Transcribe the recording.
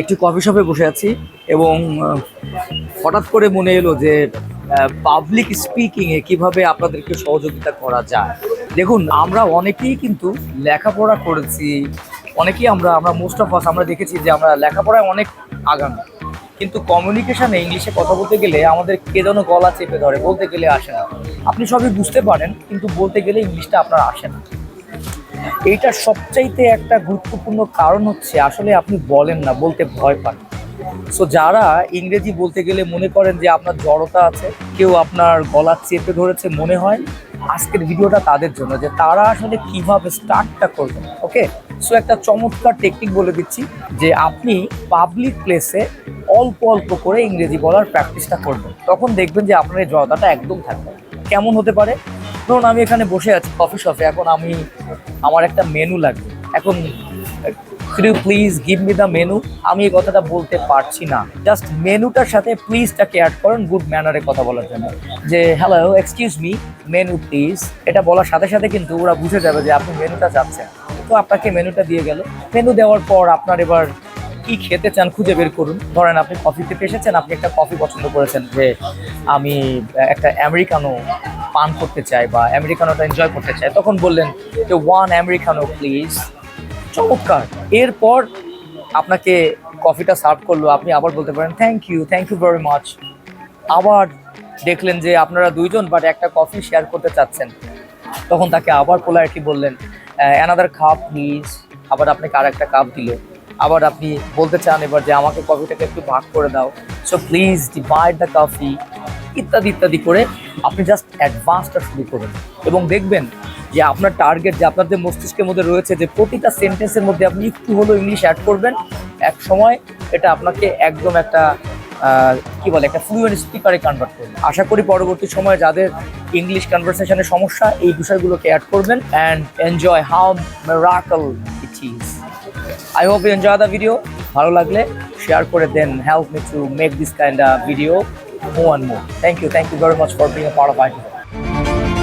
একটি কফি শপে বসে আছি এবং হঠাৎ করে মনে এলো যে পাবলিক স্পিকিং এ কিভাবে আপনাদেরকে সহযোগিতা করা যায়। দেখুন, আমরা অনেকেই কিন্তু লেখাপড়া করেছি, অনেকেই আমরা আমরা মোস্ট অফ আস আমরা দেখেছি যে আমরা লেখাপড়ায় অনেক আগানো, কিন্তু কমিউনিকেশনে ইংলিশে কথা বলতে গেলে আমাদের কে যেন গলা চেপে ধরে, বলতে গেলে আসে না। আপনি সবই বুঝতে পারেন কিন্তু বলতে গেলে ইংলিশটা আপনার আসে না। এইটার সবচাইতে একটা গুরুত্বপূর্ণ কারণ হচ্ছে আসলে আপনি বলেন না, বলতে ভয় পান। সো যারা ইংরেজি বলতে গেলে মনে করেন যে আপনার জড়তা আছে, কেউ আপনার গলা চেপে ধরেছে মনে হয়, আজকের ভিডিওটা তাদের জন্য, যে তারা আসলে কিভাবে স্টার্টটা করবেন। ওকে, সো একটা চমৎকার টেকনিক বলে দিচ্ছি যে আপনি পাবলিক প্লেসে অল্প অল্প করে ইংরেজি বলার প্র্যাকটিসটা করবেন, তখন দেখবেন যে আপনার এই জড়তাটা একদম থাকবে। কেমন হতে পারে? ধরুন আমি এখানে বসে আছি কফি শপে, এখন আমার একটা মেনু লাগবে। এখন could you please give me the menu, আমি এই কথাটা বলতে পারছি না, জাস্ট মেনুটার সাথে প্লিজটাকে অ্যাড করেন গুড ম্যানারে কথা বলার জন্য, যে hello excuse me menu please. এটা বলার সাথে সাথে কিন্তু ওরা বুঝে যাবে যে আপনি মেনুটা চাচ্ছেন। তো আপনাকে মেনুটা দিয়ে গেল। মেনু দেওয়ার পর আপনার এবার কি খেতে চান খুঁজে বের করুন। ধরেন আপনি কফি খেতে এসেছেন, আপনি একটা কফি পছন্দ করেছেন, যে আমি একটা আমেরিকানো পান করতে চাই বা আমেরিকানোটা এনজয় করতে চাই, তখন বললেন যে ওয়ান আমেরিকানো প্লিজ। চমৎকার। এরপর আপনাকে কফিটা সার্ভ করলো, আপনি আবার বলতে পারেন থ্যাংক ইউ ভেরি মাচ। আবার দেখলেন যে আপনারা দুইজন বাট একটা কফি শেয়ার করতে চাচ্ছেন, তখন তাকে আবার পোলাইটলি বললেন অ্যানাদার কাপ প্লিজ। আবার আপনাকে আর একটা কাপ দিল। আবার আপনি বলতে চান এবার যে আমাকে কফিটাকে একটু ভাগ করে দাও, so please divide the coffee, ইত্যাদি ইত্যাদি করে আপনি জাস্ট অ্যাডভান্সটা শুরু করুন এবং দেখবেন যে আপনার টার্গেট, যে আপনার যে মস্তিষ্কের মধ্যে রয়েছে যে প্রতিটা সেন্টেন্সের মধ্যে আপনি একটু হলেও ইংলিশ অ্যাড করবেন, এক সময় এটা আপনাকে একদম একটা কি বলে একটা ফ্লুয়েন্ট স্পিকারে কনভার্ট করবে। আশা করি পরবর্তী সময়ে যাদের ইংলিশ কনভারসেশনের সমস্যা, এই বিষয়গুলোকে অ্যাড করবেন and enjoy how miracle it is. I hope you enjoy the video. ভালো লাগলে শেয়ার করে দেন, help me to make this kind of video more and more. Thank you very much for being a part of IT.